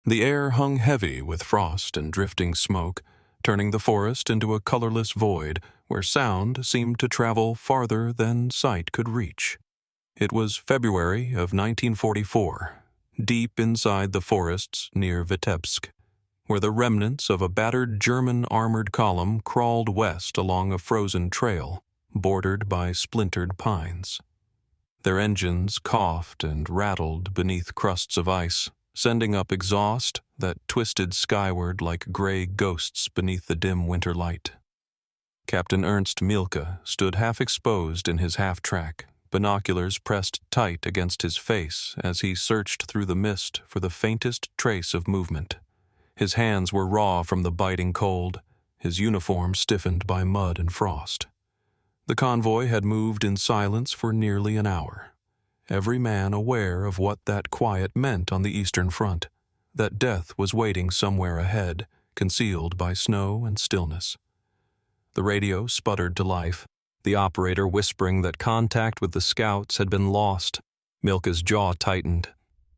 The air hung heavy with frost and drifting smoke, turning the forest into a colorless void where sound seemed to travel farther than sight could reach. It was February of 1944, deep inside the forests near Vitebsk, where the remnants of a battered German armored column crawled west along a frozen trail bordered by splintered pines. Their engines coughed and rattled beneath crusts of ice, sending up exhaust that twisted skyward like gray ghosts beneath the dim winter light. Captain Ernst Mielke stood half-exposed in his half-track, binoculars pressed tight against his face as he searched through the mist for the faintest trace of movement. His hands were raw from the biting cold, his uniform stiffened by mud and frost. The convoy had moved in silence for nearly an hour, every man aware of what that quiet meant on the Eastern Front, that death was waiting somewhere ahead, concealed by snow and stillness. The radio sputtered to life, the operator whispering that contact with the scouts had been lost. Mielke's jaw tightened.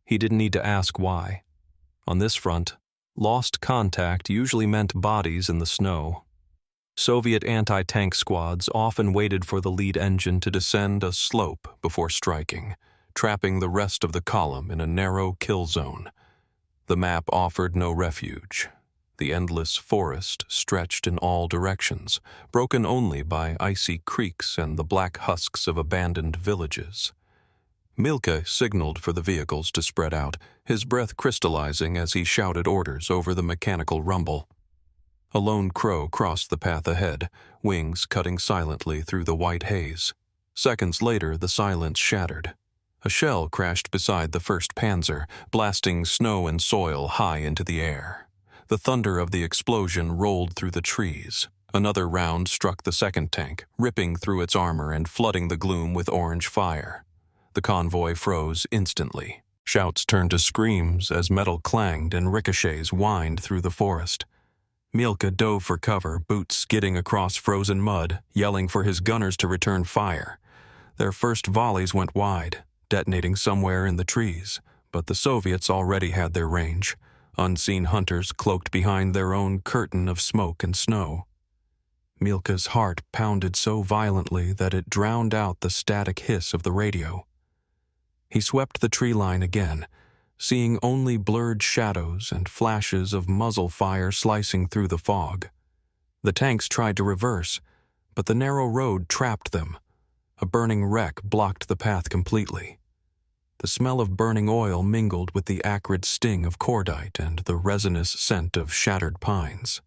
He didn't need to ask why. On this front, lost contact usually meant bodies in the snow. Soviet anti-tank squads often waited for the lead engine to descend a slope before striking, trapping the rest of the column in a narrow kill zone. The map offered no refuge. The endless forest stretched in all directions, broken only by icy creeks and the black husks of abandoned villages. Mielke signaled for the vehicles to spread out, his breath crystallizing as he shouted orders over the mechanical rumble. A lone crow crossed the path ahead, wings cutting silently through the white haze. Seconds later, the silence shattered. A shell crashed beside the first Panzer, blasting snow and soil high into the air. The thunder of the explosion rolled through the trees. Another round struck the second tank, ripping through its armor and flooding the gloom with orange fire. The convoy froze instantly. Shouts turned to screams as metal clanged and ricochets whined through the forest. Mielke dove for cover, boots skidding across frozen mud, yelling for his gunners to return fire. Their first volleys went wide, detonating somewhere in the trees, but the Soviets already had their range. Unseen hunters cloaked behind their own curtain of smoke and snow. Mielke's heart pounded so violently that it drowned out the static hiss of the radio. He swept the tree line again, seeing only blurred shadows and flashes of muzzle fire slicing through the fog. The tanks tried to reverse, but the narrow road trapped them. A burning wreck blocked the path completely. The smell of burning oil mingled with the acrid sting of cordite and the resinous scent of shattered pines.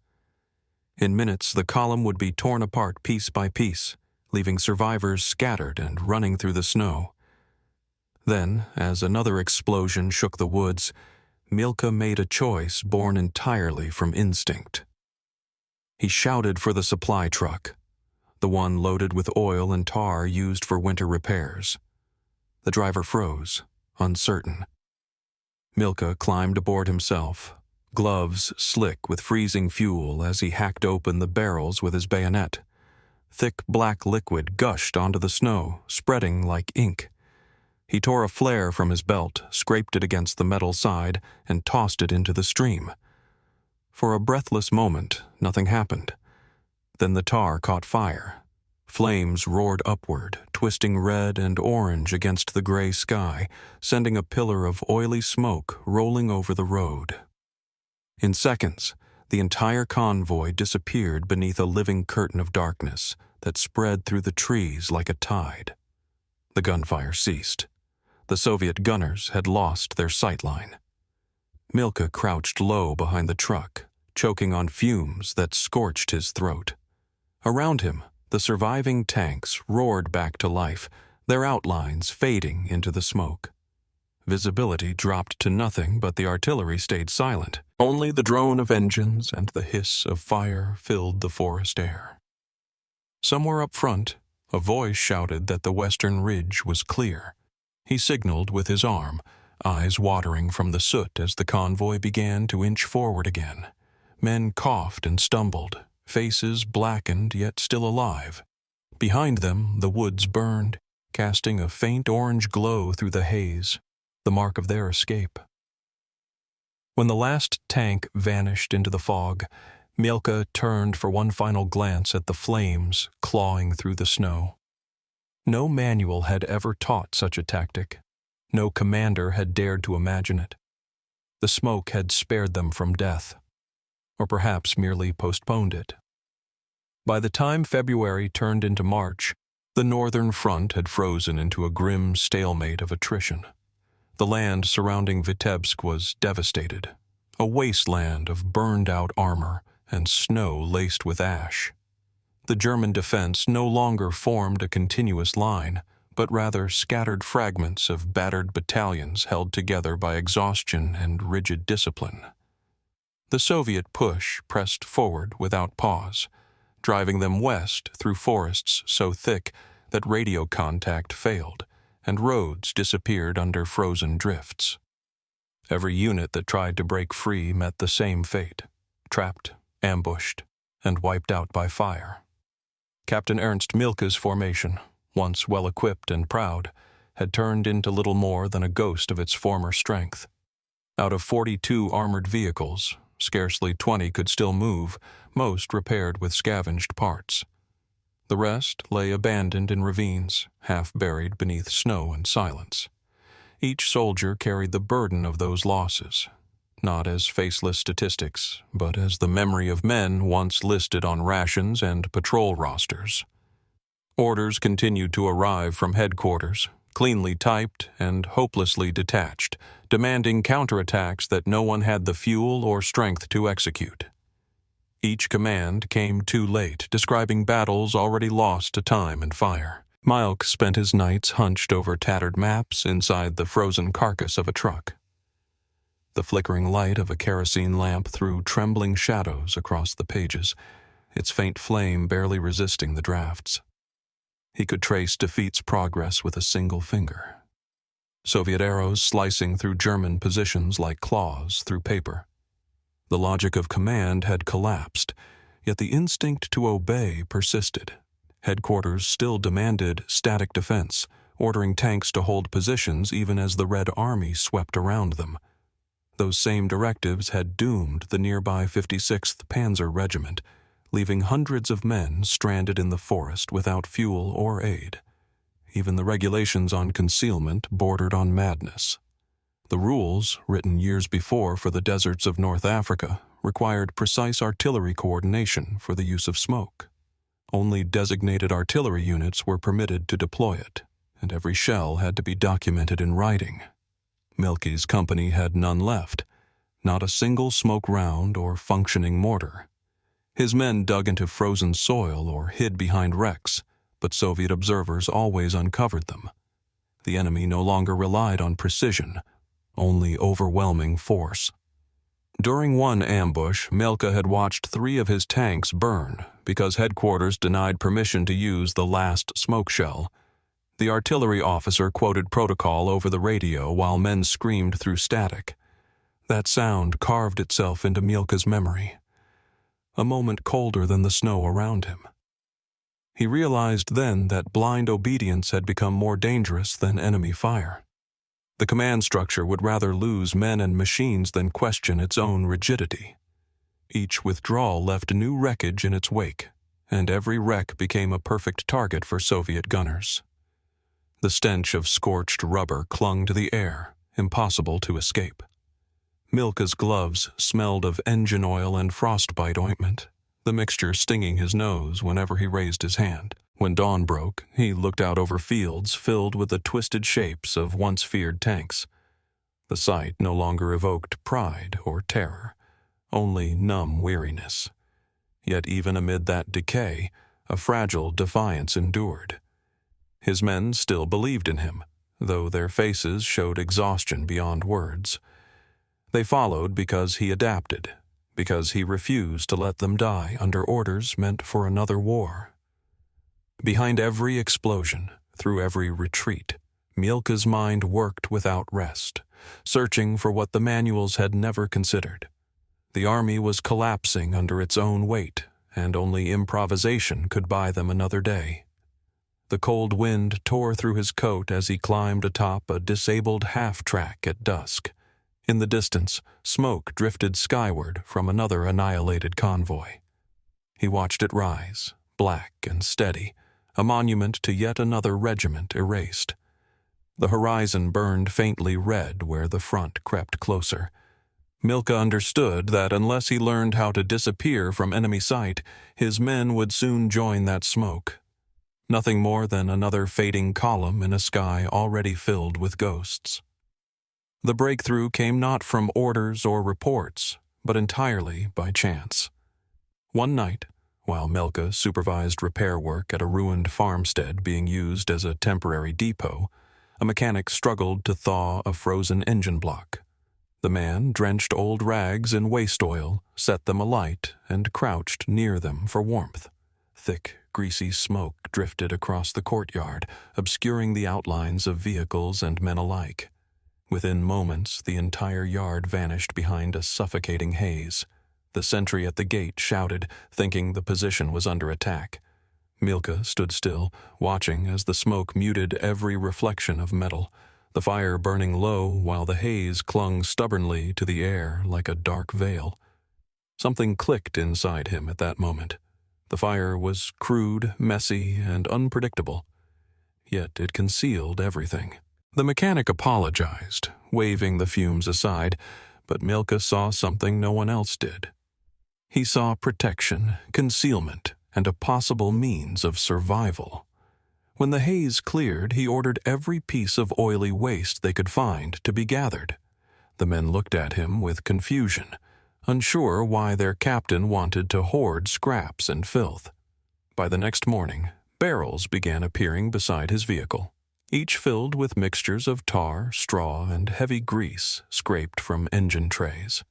In minutes, the column would be torn apart piece by piece, leaving survivors scattered and running through the snow. Then, as another explosion shook the woods, Mielke made a choice born entirely from instinct. He shouted for the supply truck, the one loaded with oil and tar used for winter repairs. The driver froze, uncertain. Mielke climbed aboard himself, gloves slick with freezing fuel as he hacked open the barrels with his bayonet. Thick black liquid gushed onto the snow, spreading like ink. He tore a flare from his belt, scraped it against the metal side, and tossed it into the stream. For a breathless moment, nothing happened. Then the tar caught fire. Flames roared upward, twisting red and orange against the gray sky, sending a pillar of oily smoke rolling over the road. In seconds, the entire convoy disappeared beneath a living curtain of darkness that spread through the trees like a tide. The gunfire ceased. The Soviet gunners had lost their sight line. Mielke crouched low behind the truck, choking on fumes that scorched his throat. Around him, the surviving tanks roared back to life, their outlines fading into the smoke. Visibility dropped to nothing, but the artillery stayed silent. Only the drone of engines and the hiss of fire filled the forest air. Somewhere up front, a voice shouted that the western ridge was clear. He signaled with his arm, eyes watering from the soot as the convoy began to inch forward again. Men coughed and stumbled, faces blackened yet still alive. Behind them, the woods burned, casting a faint orange glow through the haze, the mark of their escape. When the last tank vanished into the fog, Mielke turned for one final glance at the flames clawing through the snow. No manual had ever taught such a tactic. No commander had dared to imagine it. The smoke had spared them from death, or perhaps merely postponed it. By the time February turned into March, the northern front had frozen into a grim stalemate of attrition. The land surrounding Vitebsk was devastated, a wasteland of burned-out armor and snow laced with ash. The German defense no longer formed a continuous line, but rather scattered fragments of battered battalions held together by exhaustion and rigid discipline. The Soviet push pressed forward without pause, driving them west through forests so thick that radio contact failed, and roads disappeared under frozen drifts. Every unit that tried to break free met the same fate: trapped, ambushed, and wiped out by fire. Captain Ernst Mielke's formation, once well-equipped and proud, had turned into little more than a ghost of its former strength. Out of 42 armored vehicles, scarcely 20 could still move, most repaired with scavenged parts. The rest lay abandoned in ravines, half buried beneath snow and silence. Each soldier carried the burden of those losses, not as faceless statistics, but as the memory of men once listed on rations and patrol rosters. Orders continued to arrive from headquarters, cleanly typed and hopelessly detached, demanding counterattacks that no one had the fuel or strength to execute. Each command came too late, describing battles already lost to time and fire. Mielke spent his nights hunched over tattered maps inside the frozen carcass of a truck. The flickering light of a kerosene lamp threw trembling shadows across the pages, its faint flame barely resisting the drafts. He could trace defeat's progress with a single finger. Soviet arrows slicing through German positions like claws through paper. The logic of command had collapsed, yet the instinct to obey persisted. Headquarters still demanded static defense, ordering tanks to hold positions even as the Red Army swept around them. Those same directives had doomed the nearby 56th Panzer Regiment, leaving hundreds of men stranded in the forest without fuel or aid. Even the regulations on concealment bordered on madness. The rules, written years before for the deserts of North Africa, required precise artillery coordination for the use of smoke. Only designated artillery units were permitted to deploy it, and every shell had to be documented in writing. Mielke's company had none left, not a single smoke round or functioning mortar. His men dug into frozen soil or hid behind wrecks, but Soviet observers always uncovered them. The enemy no longer relied on precision, only overwhelming force. During one ambush, Mielke had watched 3 of his tanks burn because headquarters denied permission to use the last smoke shell. The artillery officer quoted protocol over the radio while men screamed through static. That sound carved itself into Mielke's memory, a moment colder than the snow around him. He realized then that blind obedience had become more dangerous than enemy fire. The command structure would rather lose men and machines than question its own rigidity. Each withdrawal left new wreckage in its wake, and every wreck became a perfect target for Soviet gunners. The stench of scorched rubber clung to the air, impossible to escape. Mielke's gloves smelled of engine oil and frostbite ointment, the mixture stinging his nose whenever he raised his hand. When dawn broke, he looked out over fields filled with the twisted shapes of once feared tanks. The sight no longer evoked pride or terror, only numb weariness. Yet even amid that decay, a fragile defiance endured. His men still believed in him, though their faces showed exhaustion beyond words. They followed because he adapted, because he refused to let them die under orders meant for another war. Behind every explosion, through every retreat, Mielke's mind worked without rest, searching for what the manuals had never considered. The army was collapsing under its own weight, and only improvisation could buy them another day. The cold wind tore through his coat as he climbed atop a disabled half-track at dusk. In the distance, smoke drifted skyward from another annihilated convoy. He watched it rise, black and steady, a monument to yet another regiment erased. The horizon burned faintly red where the front crept closer. Mielke understood that unless he learned how to disappear from enemy sight, his men would soon join that smoke. Nothing more than another fading column in a sky already filled with ghosts. The breakthrough came not from orders or reports, but entirely by chance. One night, while Mielke supervised repair work at a ruined farmstead being used as a temporary depot, a mechanic struggled to thaw a frozen engine block. The man drenched old rags in waste oil, set them alight, and crouched near them for warmth. Thick, greasy smoke drifted across the courtyard, obscuring the outlines of vehicles and men alike. Within moments, the entire yard vanished behind a suffocating haze. The sentry at the gate shouted, thinking the position was under attack. Mielke stood still, watching as the smoke muted every reflection of metal, the fire burning low while the haze clung stubbornly to the air like a dark veil. Something clicked inside him at that moment. The fire was crude, messy, and unpredictable. Yet it concealed everything. The mechanic apologized, waving the fumes aside, but Mielke saw something no one else did. He saw protection, concealment, and a possible means of survival. When the haze cleared, he ordered every piece of oily waste they could find to be gathered. The men looked at him with confusion, unsure why their captain wanted to hoard scraps and filth. By the next morning, barrels began appearing beside his vehicle, each filled with mixtures of tar, straw, and heavy grease scraped from engine trays.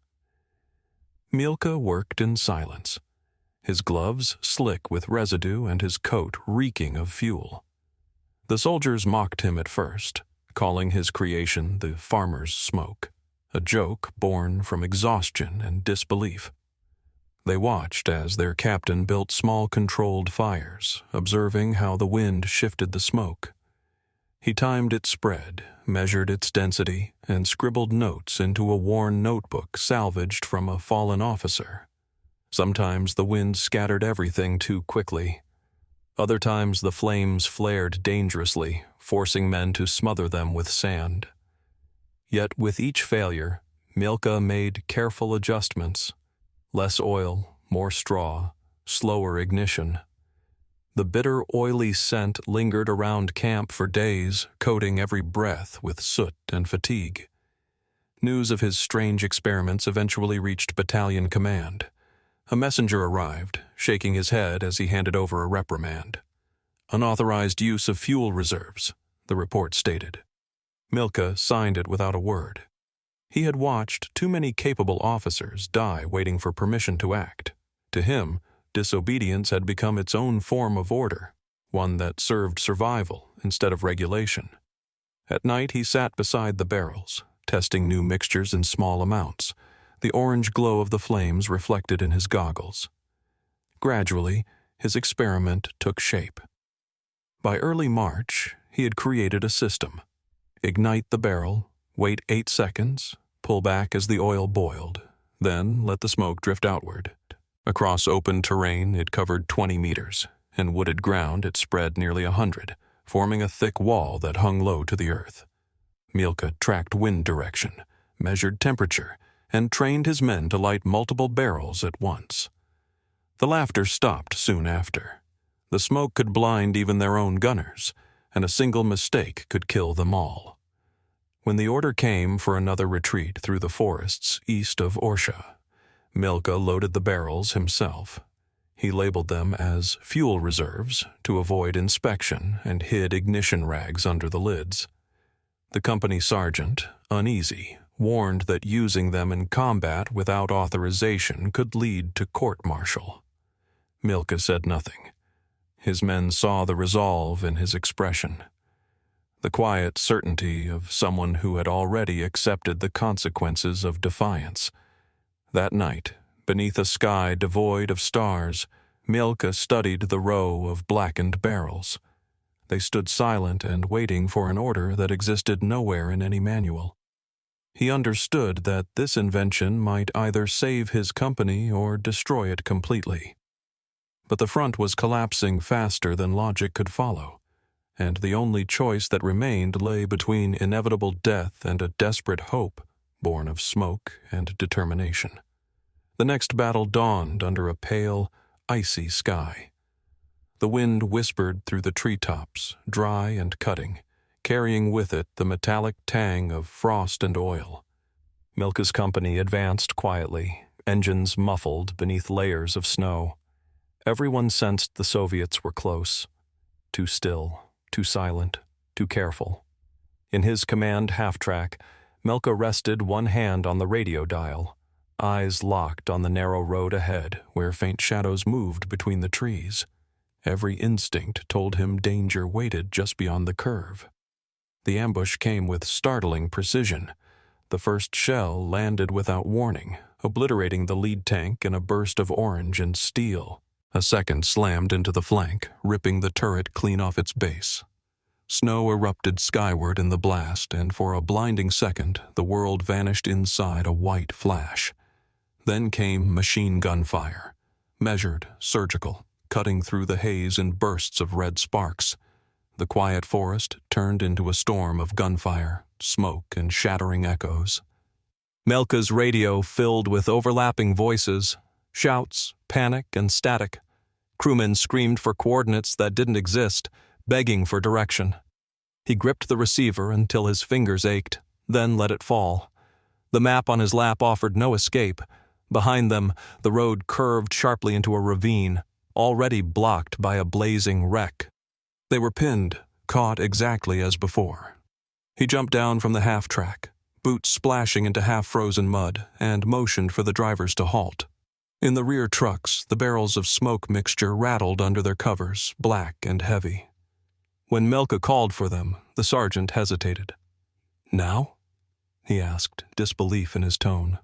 Mielke worked in silence, his gloves slick with residue and his coat reeking of fuel. The soldiers mocked him at first, calling his creation the farmer's smoke, a joke born from exhaustion and disbelief. They watched as their captain built small controlled fires, observing how the wind shifted the smoke. He timed its spread, measured its density, and scribbled notes into a worn notebook salvaged from a fallen officer. Sometimes the wind scattered everything too quickly. Other times the flames flared dangerously, forcing men to smother them with sand. Yet with each failure, Mielke made careful adjustments. Less oil, more straw, slower ignition. The bitter, oily scent lingered around camp for days, coating every breath with soot and fatigue. News of his strange experiments eventually reached battalion command. A messenger arrived, shaking his head as he handed over a reprimand. Unauthorized use of fuel reserves, the report stated. Mielke signed it without a word. He had watched too many capable officers die waiting for permission to act. To him, disobedience had become its own form of order, one that served survival instead of regulation. At night he sat beside the barrels, testing new mixtures in small amounts, the orange glow of the flames reflected in his goggles. Gradually, his experiment took shape. By early March, he had created a system. Ignite the barrel, wait 8 seconds, pull back as the oil boiled, then let the smoke drift outward. Across open terrain, it covered 20 meters, and wooded ground it spread nearly 100, forming a thick wall that hung low to the earth. Mielke tracked wind direction, measured temperature, and trained his men to light multiple barrels at once. The laughter stopped soon after. The smoke could blind even their own gunners, and a single mistake could kill them all. When the order came for another retreat through the forests east of Orsha, Mielke loaded the barrels himself. He labeled them as fuel reserves to avoid inspection and hid ignition rags under the lids. The company sergeant, uneasy, warned that using them in combat without authorization could lead to court-martial. Mielke said nothing. His men saw the resolve in his expression, the quiet certainty of someone who had already accepted the consequences of defiance. That night, beneath a sky devoid of stars, Mielke studied the row of blackened barrels. They stood silent and waiting for an order that existed nowhere in any manual. He understood that this invention might either save his company or destroy it completely. But the front was collapsing faster than logic could follow, and the only choice that remained lay between inevitable death and a desperate hope born of smoke and determination. The next battle dawned under a pale, icy sky. The wind whispered through the treetops, dry and cutting, carrying with it the metallic tang of frost and oil. Mielke's company advanced quietly, engines muffled beneath layers of snow. Everyone sensed the Soviets were close. Too still, too silent, too careful. In his command half-track, Mielke rested one hand on the radio dial, eyes locked on the narrow road ahead where faint shadows moved between the trees. Every instinct told him danger waited just beyond the curve. The ambush came with startling precision. The first shell landed without warning, obliterating the lead tank in a burst of orange and steel. A second slammed into the flank, ripping the turret clean off its base. Snow erupted skyward in the blast, and for a blinding second, the world vanished inside a white flash. Then came machine gun fire, measured, surgical, cutting through the haze in bursts of red sparks. The quiet forest turned into a storm of gunfire, smoke, and shattering echoes. Mielke's radio filled with overlapping voices, shouts, panic, and static. Crewmen screamed for coordinates that didn't exist, begging for direction. He gripped the receiver until his fingers ached, then let it fall. The map on his lap offered no escape. Behind them, the road curved sharply into a ravine, already blocked by a blazing wreck. They were pinned, caught exactly as before. He jumped down from the half-track, boots splashing into half-frozen mud, and motioned for the drivers to halt. In the rear trucks, the barrels of smoke mixture rattled under their covers, black and heavy. When Mielke called for them, the sergeant hesitated. "Now?" he asked, disbelief in his tone.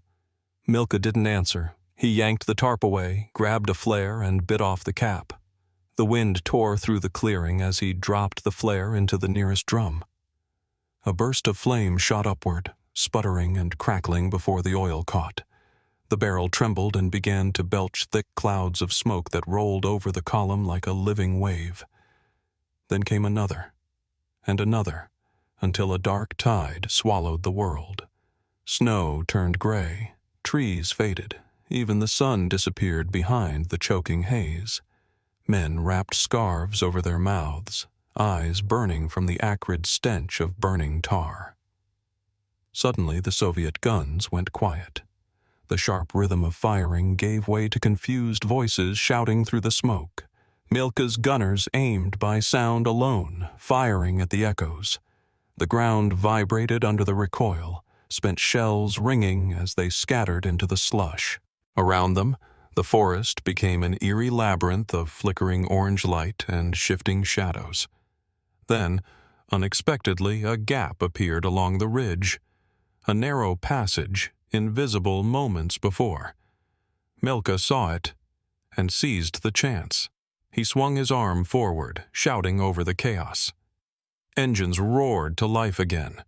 Mielke didn't answer. He yanked the tarp away, grabbed a flare, and bit off the cap. The wind tore through the clearing as he dropped the flare into the nearest drum. A burst of flame shot upward, sputtering and crackling before the oil caught. The barrel trembled and began to belch thick clouds of smoke that rolled over the column like a living wave. Then came another, and another, until a dark tide swallowed the world. Snow turned gray, trees faded, even the sun disappeared behind the choking haze. Men wrapped scarves over their mouths, eyes burning from the acrid stench of burning tar. Suddenly the Soviet guns went quiet. The sharp rhythm of firing gave way to confused voices shouting through the smoke. Mielke's gunners aimed by sound alone, firing at the echoes. The ground vibrated under the recoil, spent shells ringing as they scattered into the slush. Around them, the forest became an eerie labyrinth of flickering orange light and shifting shadows. Then, unexpectedly, a gap appeared along the ridge, a narrow passage, invisible moments before. Mielke saw it and seized the chance. He swung his arm forward, shouting over the chaos. Engines roared to life again,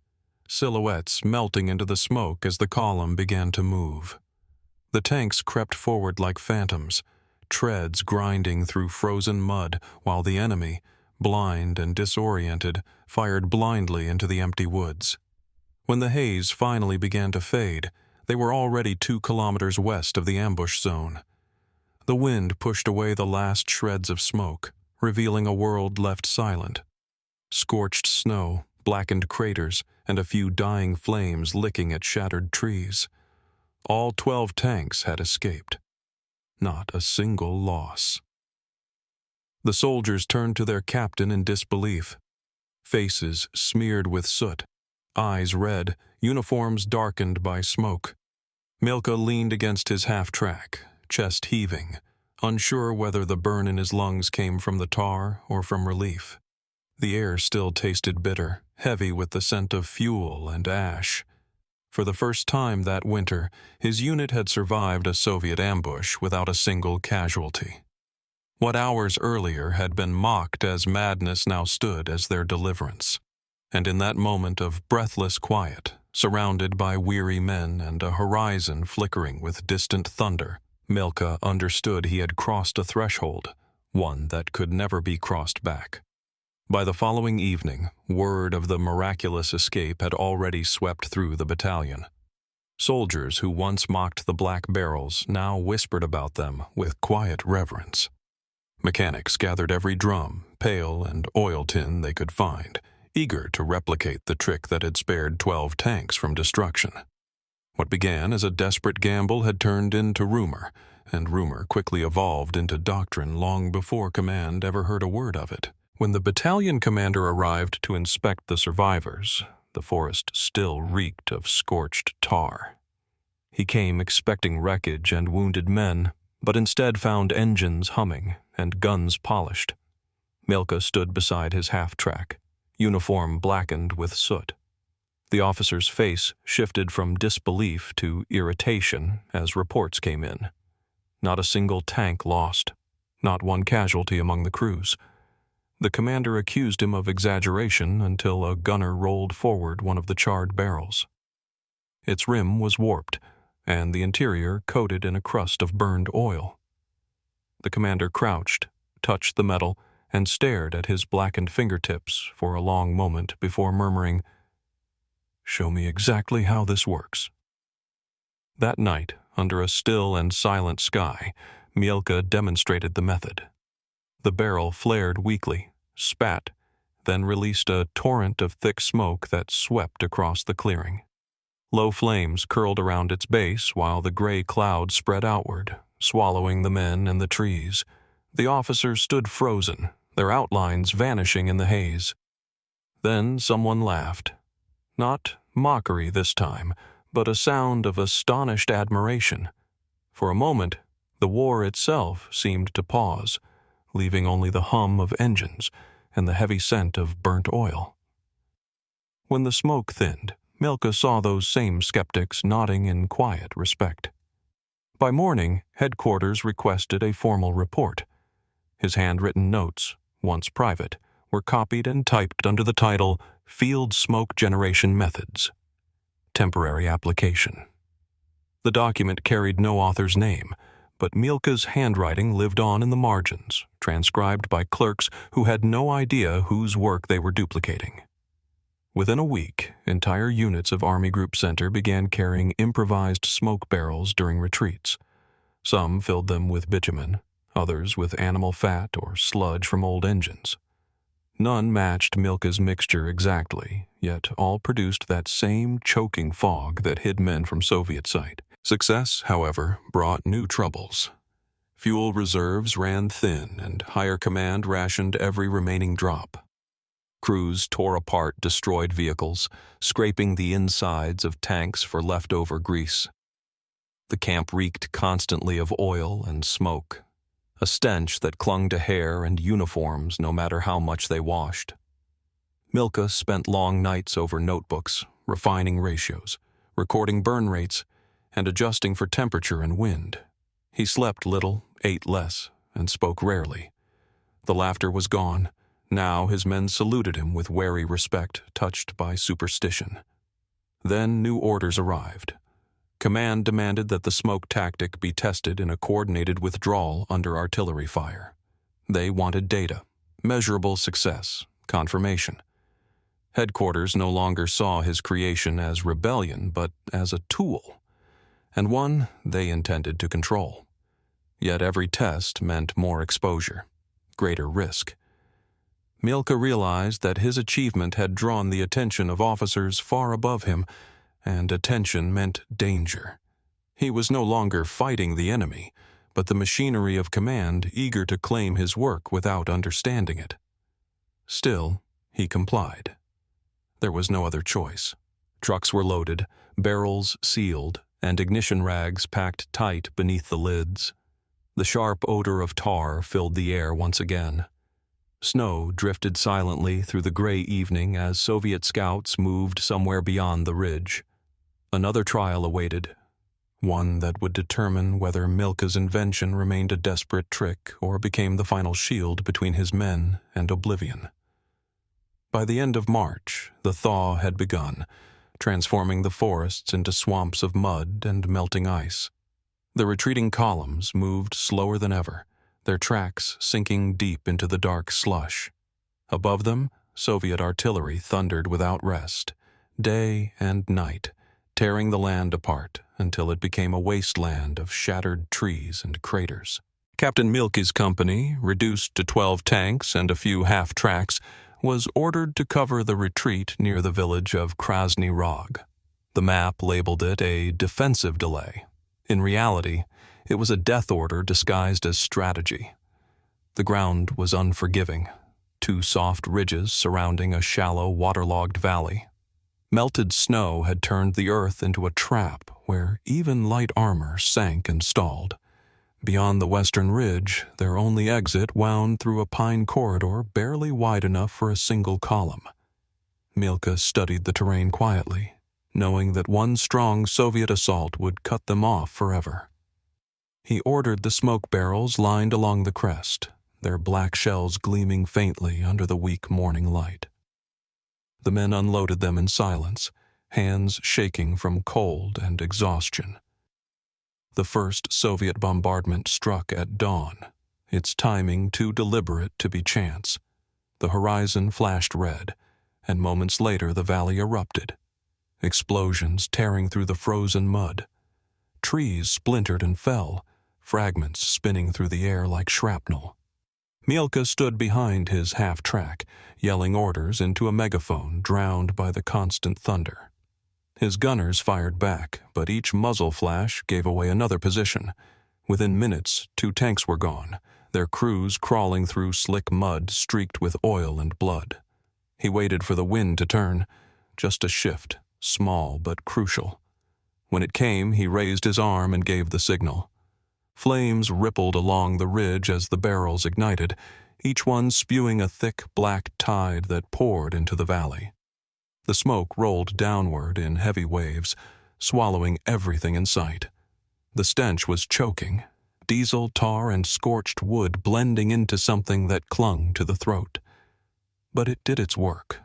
silhouettes melting into the smoke as the column began to move. The tanks crept forward like phantoms, treads grinding through frozen mud, while the enemy, blind and disoriented, fired blindly into the empty woods. When the haze finally began to fade, they were already 2 kilometers west of the ambush zone. The wind pushed away the last shreds of smoke, revealing a world left silent. Scorched snow, blackened craters, and a few dying flames licking at shattered trees. All 12 tanks had escaped. Not a single loss. The soldiers turned to their captain in disbelief. Faces smeared with soot, eyes red, uniforms darkened by smoke. Mielke leaned against his half-track, chest heaving, unsure whether the burn in his lungs came from the tar or from relief. The air still tasted bitter, heavy with the scent of fuel and ash. For the first time that winter, his unit had survived a Soviet ambush without a single casualty. What hours earlier had been mocked as madness now stood as their deliverance. And in that moment of breathless quiet, Surrounded by weary men and a horizon flickering with distant thunder, Mielke understood he had crossed a threshold, one that could never be crossed back. By the following evening, word of the miraculous escape had already swept through the battalion. Soldiers who once mocked the black barrels now whispered about them with quiet reverence. Mechanics gathered every drum, pail, and oil tin they could find, eager to replicate the trick that had spared 12 tanks from destruction. What began as a desperate gamble had turned into rumor, and rumor quickly evolved into doctrine long before command ever heard a word of it. When the battalion commander arrived to inspect the survivors, the forest still reeked of scorched tar. He came expecting wreckage and wounded men, but instead found engines humming and guns polished. Mielke stood beside his half-track, uniform blackened with soot. The officer's face shifted from disbelief to irritation as reports came in. Not a single tank lost, not one casualty among the crews. The commander accused him of exaggeration until a gunner rolled forward one of the charred barrels. Its rim was warped, and the interior coated in a crust of burned oil. The commander crouched, touched the metal, and stared at his blackened fingertips for a long moment before murmuring, "Show me exactly how this works." That night, under a still and silent sky, Mielke demonstrated the method. The barrel flared weakly, spat, then released a torrent of thick smoke that swept across the clearing. Low flames curled around its base while the gray cloud spread outward, swallowing the men and the trees. The officers stood frozen, their outlines vanishing in the haze. Then someone laughed. Not mockery this time, but a sound of astonished admiration. For a moment, the war itself seemed to pause, leaving only the hum of engines and the heavy scent of burnt oil. When the smoke thinned, Mielke saw those same skeptics nodding in quiet respect. By morning, headquarters requested a formal report. His handwritten notes, once private, were copied and typed under the title Field Smoke Generation Methods. Temporary application. The document carried no author's name, but Mielke's handwriting lived on in the margins, transcribed by clerks who had no idea whose work they were duplicating. Within a week, entire units of Army Group Center began carrying improvised smoke barrels during retreats. Some filled them with bitumen, others with animal fat or sludge from old engines. None matched Mielke's mixture exactly, yet all produced that same choking fog that hid men from Soviet sight. Success, however, brought new troubles. Fuel reserves ran thin, and higher command rationed every remaining drop. Crews tore apart destroyed vehicles, scraping the insides of tanks for leftover grease. The camp reeked constantly of oil and smoke, a stench that clung to hair and uniforms no matter how much they washed. Mielke spent long nights over notebooks, refining ratios, recording burn rates, and adjusting for temperature and wind. He slept little, ate less, and spoke rarely. The laughter was gone. Now his men saluted him with wary respect, touched by superstition. Then new orders arrived. Command demanded that the smoke tactic be tested in a coordinated withdrawal under artillery fire. They wanted data, measurable success, confirmation. Headquarters no longer saw his creation as rebellion, but as a tool, and one they intended to control. Yet every test meant more exposure, greater risk. Mielke realized that his achievement had drawn the attention of officers far above him, and attention meant danger. He was no longer fighting the enemy, but the machinery of command eager to claim his work without understanding it. Still, he complied. There was no other choice. Trucks were loaded, barrels sealed, and ignition rags packed tight beneath the lids. The sharp odor of tar filled the air once again. Snow drifted silently through the gray evening as Soviet scouts moved somewhere beyond the ridge. Another trial awaited, one that would determine whether Mielke's invention remained a desperate trick or became the final shield between his men and oblivion. By the end of March, the thaw had begun, transforming the forests into swamps of mud and melting ice. The retreating columns moved slower than ever, their tracks sinking deep into the dark slush. Above them, Soviet artillery thundered without rest, day and night, tearing the land apart until it became a wasteland of shattered trees and craters. Captain Mielke's company, reduced to 12 tanks and a few half-tracks, was ordered to cover the retreat near the village of Krasny Rog. The map labeled it a defensive delay. In reality, it was a death order disguised as strategy. The ground was unforgiving, 2 soft ridges surrounding a shallow, waterlogged valley. Melted snow had turned the earth into a trap where even light armor sank and stalled. Beyond the western ridge, their only exit wound through a pine corridor barely wide enough for a single column. Mielke studied the terrain quietly, knowing that one strong Soviet assault would cut them off forever. He ordered the smoke barrels lined along the crest, their black shells gleaming faintly under the weak morning light. The men unloaded them in silence, hands shaking from cold and exhaustion. The first Soviet bombardment struck at dawn, its timing too deliberate to be chance. The horizon flashed red, and moments later the valley erupted. Explosions tearing through the frozen mud. Trees splintered and fell, fragments spinning through the air like shrapnel. Mielke stood behind his half-track, yelling orders into a megaphone drowned by the constant thunder. His gunners fired back, but each muzzle flash gave away another position. Within minutes, 2 tanks were gone, their crews crawling through slick mud streaked with oil and blood. He waited for the wind to turn, just a shift, small but crucial. When it came, he raised his arm and gave the signal. Flames rippled along the ridge as the barrels ignited, each one spewing a thick black tide that poured into the valley. The smoke rolled downward in heavy waves, swallowing everything in sight. The stench was choking, diesel, tar, and scorched wood blending into something that clung to the throat. But it did its work.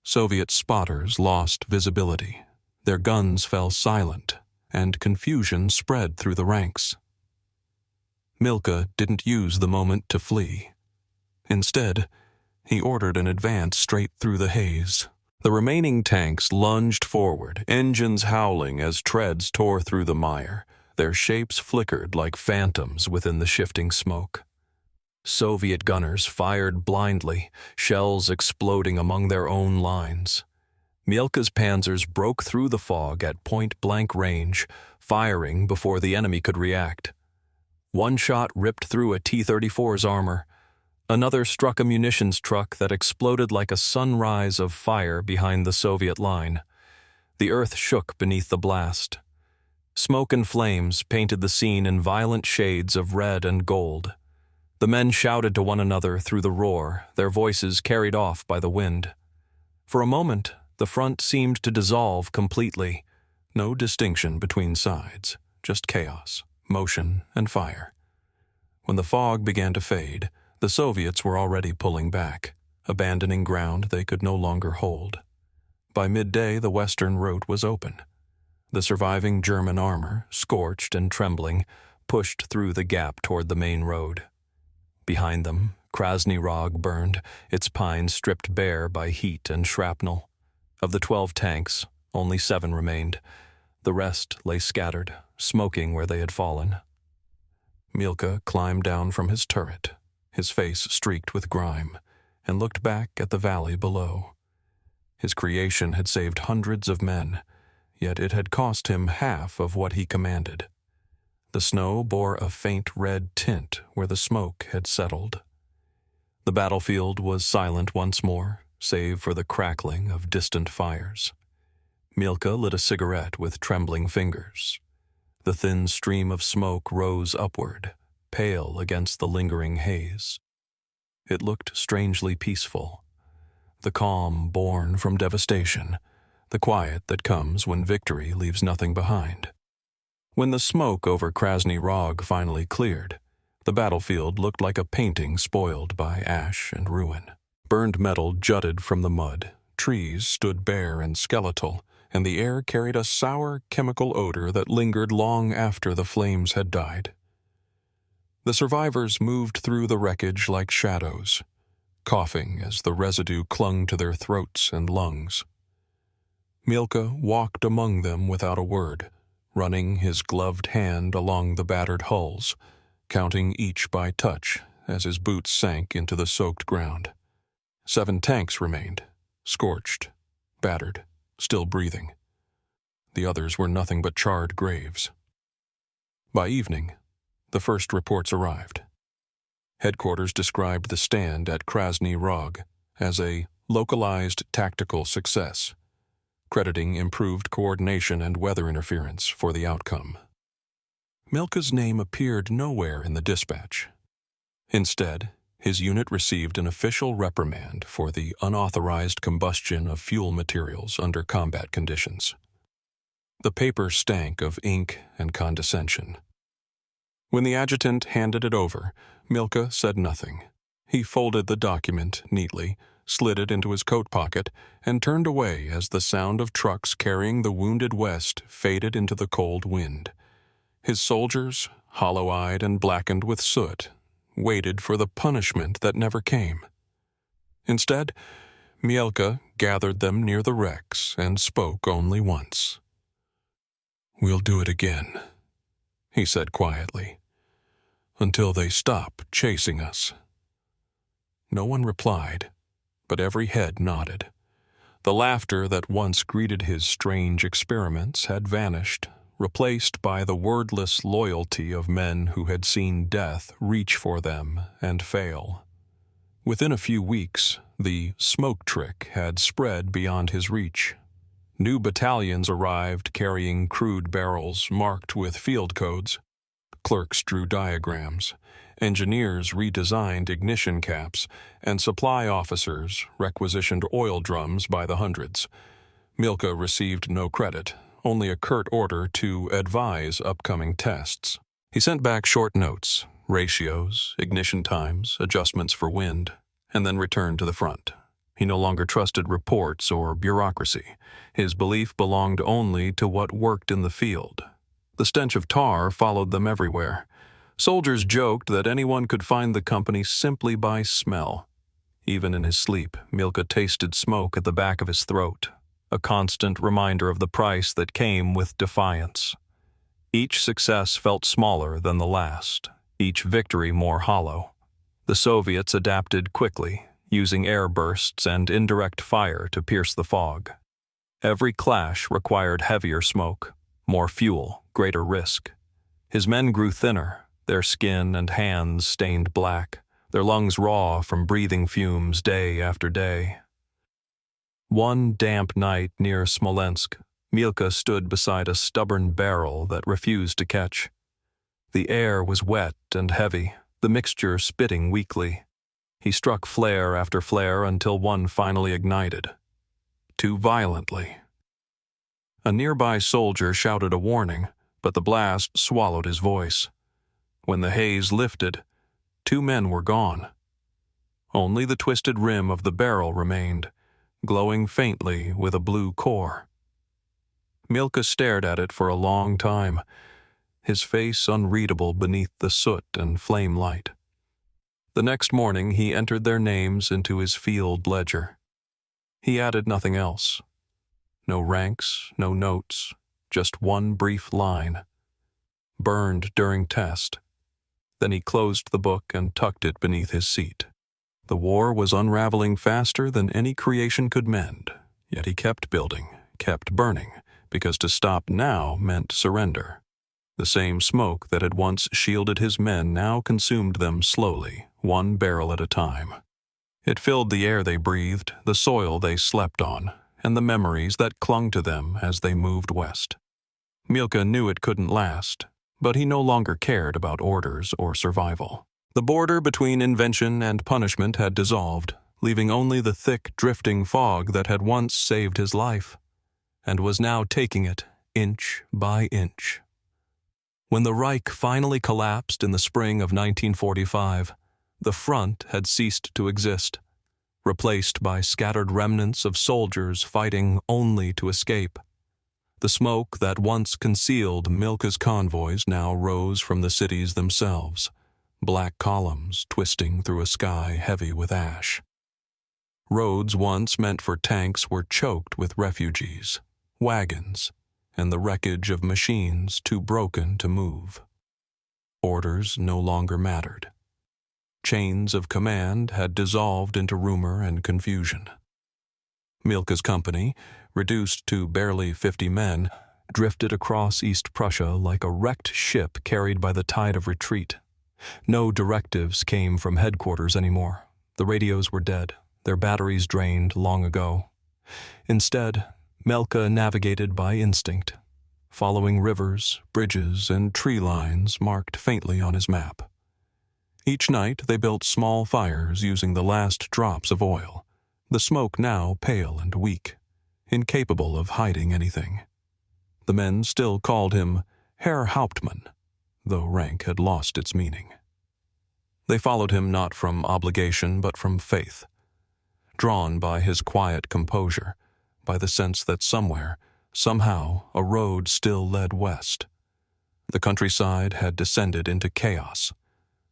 Soviet spotters lost visibility. Their guns fell silent, and confusion spread through the ranks. Mielke didn't use the moment to flee. Instead, he ordered an advance straight through the haze. The remaining tanks lunged forward, engines howling as treads tore through the mire. Their shapes flickered like phantoms within the shifting smoke. Soviet gunners fired blindly, shells exploding among their own lines. Mielke's panzers broke through the fog at point-blank range, firing before the enemy could react. One shot ripped through a T-34's armor. Another struck a munitions truck that exploded like a sunrise of fire behind the Soviet line. The earth shook beneath the blast. Smoke and flames painted the scene in violent shades of red and gold. The men shouted to one another through the roar, their voices carried off by the wind. For a moment, the front seemed to dissolve completely. No distinction between sides, just chaos, motion, and fire. When the fog began to fade, the Soviets were already pulling back, abandoning ground they could no longer hold. By midday, the western route was open. The surviving German armor, scorched and trembling, pushed through the gap toward the main road. Behind them, Krasny Rog burned, its pines stripped bare by heat and shrapnel. Of the 12 tanks, only 7 remained. The rest lay scattered, smoking where they had fallen. Mielke climbed down from his turret, his face streaked with grime, and looked back at the valley below. His creation had saved hundreds of men, yet it had cost him half of what he commanded. The snow bore a faint red tint where the smoke had settled. The battlefield was silent once more, save for the crackling of distant fires. Mielke lit a cigarette with trembling fingers. The thin stream of smoke rose upward, pale against the lingering haze. It looked strangely peaceful. The calm born from devastation, the quiet that comes when victory leaves nothing behind. When the smoke over Krasny Rog finally cleared, the battlefield looked like a painting spoiled by ash and ruin. Burned metal jutted from the mud, trees stood bare and skeletal, and the air carried a sour chemical odor that lingered long after the flames had died. The survivors moved through the wreckage like shadows, coughing as the residue clung to their throats and lungs. Mielke walked among them without a word, running his gloved hand along the battered hulls, counting each by touch as his boots sank into the soaked ground. 7 tanks remained, scorched, battered, still breathing. The others were nothing but charred graves. By evening, the first reports arrived. Headquarters described the stand at Krasny Rog as a localized tactical success, crediting improved coordination and weather interference for the outcome. Mielke's name appeared nowhere in the dispatch. Instead, his unit received an official reprimand for the unauthorized combustion of fuel materials under combat conditions. The paper stank of ink and condescension. When the adjutant handed it over, Mielke said nothing. He folded the document neatly, slid it into his coat pocket, and turned away as the sound of trucks carrying the wounded west faded into the cold wind. His soldiers, hollow-eyed and blackened with soot, waited for the punishment that never came. Instead, Mielke gathered them near the wrecks and spoke only once. "We'll do it again," he said quietly, "until they stop chasing us." No one replied, but every head nodded. The laughter that once greeted his strange experiments had vanished, replaced by the wordless loyalty of men who had seen death reach for them and fail. Within a few weeks, the smoke trick had spread beyond his reach. New battalions arrived carrying crude barrels marked with field codes. Clerks drew diagrams, engineers redesigned ignition caps, and supply officers requisitioned oil drums by the hundreds. Mielke received no credit, only a curt order to advise upcoming tests. He sent back short notes, ratios, ignition times, adjustments for wind, and then returned to the front. He no longer trusted reports or bureaucracy. His belief belonged only to what worked in the field. The stench of tar followed them everywhere. Soldiers joked that anyone could find the company simply by smell. Even in his sleep, Mielke tasted smoke at the back of his throat, a constant reminder of the price that came with defiance. Each success felt smaller than the last, each victory more hollow. The Soviets adapted quickly, using air bursts and indirect fire to pierce the fog. Every clash required heavier smoke, more fuel, greater risk. His men grew thinner, their skin and hands stained black, their lungs raw from breathing fumes day after day. One damp night near Smolensk, Mielke stood beside a stubborn barrel that refused to catch. The air was wet and heavy, the mixture spitting weakly. He struck flare after flare until one finally ignited. Too violently. A nearby soldier shouted a warning, but the blast swallowed his voice. When the haze lifted, 2 men were gone. Only the twisted rim of the barrel remained, glowing faintly with a blue core. Mielke stared at it for a long time, his face unreadable beneath the soot and flame light. The next morning he entered their names into his field ledger. He added nothing else. No ranks, no notes, just one brief line. Burned during test. Then he closed the book and tucked it beneath his seat. The war was unraveling faster than any creation could mend, yet he kept building, kept burning, because to stop now meant surrender. The same smoke that had once shielded his men now consumed them slowly, one barrel at a time. It filled the air they breathed, the soil they slept on, and the memories that clung to them as they moved west. Mielke knew it couldn't last, but he no longer cared about orders or survival. The border between invention and punishment had dissolved, leaving only the thick, drifting fog that had once saved his life, and was now taking it inch by inch. When the Reich finally collapsed in the spring of 1945, the front had ceased to exist. replaced by scattered remnants of soldiers fighting only to escape. The smoke that once concealed Mielke's convoys now rose from the cities themselves, black columns twisting through a sky heavy with ash. Roads once meant for tanks were choked with refugees, wagons, and the wreckage of machines too broken to move. Orders no longer mattered. Chains of command had dissolved into rumor and confusion. Mielke's company, reduced to barely 50 men, drifted across East Prussia like a wrecked ship carried by the tide of retreat. No directives came from headquarters anymore. The radios were dead, their batteries drained long ago. Instead, Mielke navigated by instinct, following rivers, bridges, and tree lines marked faintly on his map. Each night they built small fires using the last drops of oil, the smoke now pale and weak, incapable of hiding anything. The men still called him Herr Hauptmann, though rank had lost its meaning. They followed him not from obligation but from faith, drawn by his quiet composure, by the sense that somewhere, somehow, a road still led west. The countryside had descended into chaos.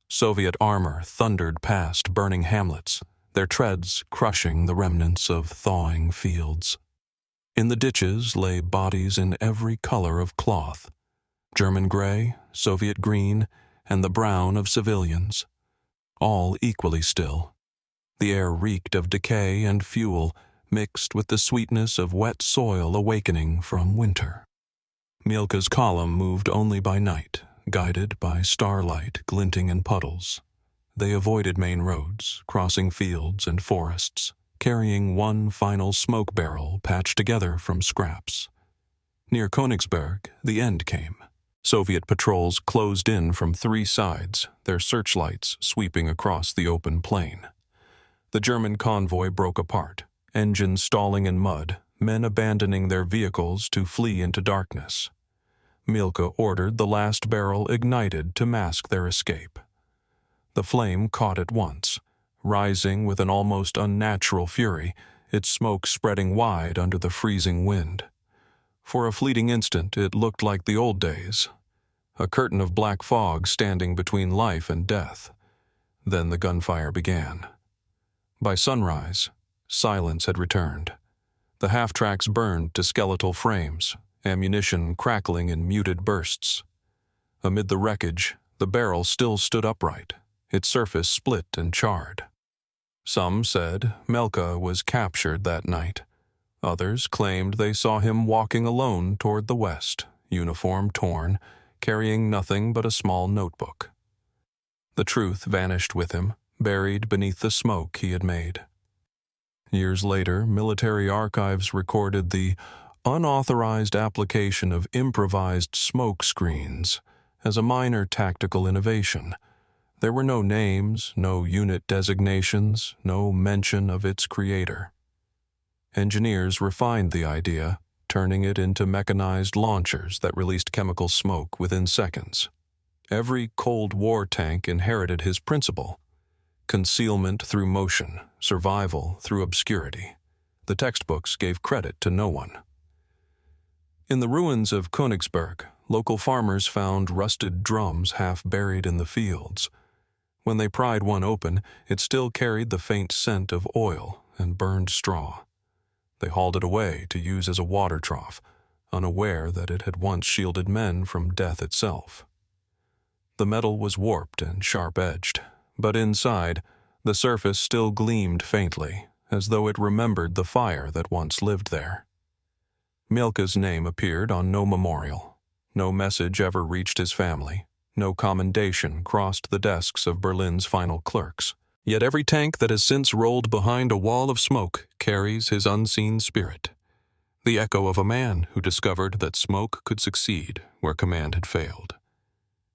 Soviet armor thundered past burning hamlets, their treads crushing the remnants of thawing fields. In the ditches lay bodies in every color of cloth, German gray, Soviet green, and the brown of civilians, all equally still. The air reeked of decay and fuel, mixed with the sweetness of wet soil awakening from winter. Mielke's column moved only by night, guided by starlight glinting in puddles. They avoided main roads, crossing fields and forests, carrying one final smoke barrel patched together from scraps. Near Königsberg, the end came. Soviet patrols closed in from 3 sides, their searchlights sweeping across the open plain. The German convoy broke apart, engines stalling in mud, men abandoning their vehicles to flee into darkness. Mielke ordered the last barrel ignited to mask their escape. The flame caught at once, rising with an almost unnatural fury, its smoke spreading wide under the freezing wind. For a fleeting instant it looked like the old days, a curtain of black fog standing between life and death. Then the gunfire began. By sunrise, silence had returned. The half-tracks burned to skeletal frames, ammunition crackling in muted bursts. Amid the wreckage, the barrel still stood upright, its surface split and charred. Some said Mielke was captured that night. Others claimed they saw him walking alone toward the west, uniform torn, carrying nothing but a small notebook. The truth vanished with him, buried beneath the smoke he had made. Years later, military archives recorded the unauthorized application of improvised smoke screens as a minor tactical innovation. There were no names, no unit designations, no mention of its creator. Engineers refined the idea, turning it into mechanized launchers that released chemical smoke within seconds. Every Cold War tank inherited his principle: concealment through motion, survival through obscurity. The textbooks gave credit to no one. In the ruins of Königsberg, local farmers found rusted drums half buried in the fields. When they pried one open, it still carried the faint scent of oil and burned straw. They hauled it away to use as a water trough, unaware that it had once shielded men from death itself. The metal was warped and sharp-edged, but inside, the surface still gleamed faintly, as though it remembered the fire that once lived there. Mielke's name appeared on no memorial. No message ever reached his family. No commendation crossed the desks of Berlin's final clerks. Yet every tank that has since rolled behind a wall of smoke carries his unseen spirit, the echo of a man who discovered that smoke could succeed where command had failed.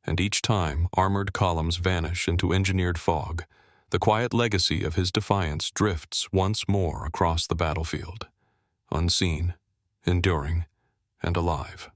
And each time armored columns vanish into engineered fog, the quiet legacy of his defiance drifts once more across the battlefield, unseen, enduring, and alive.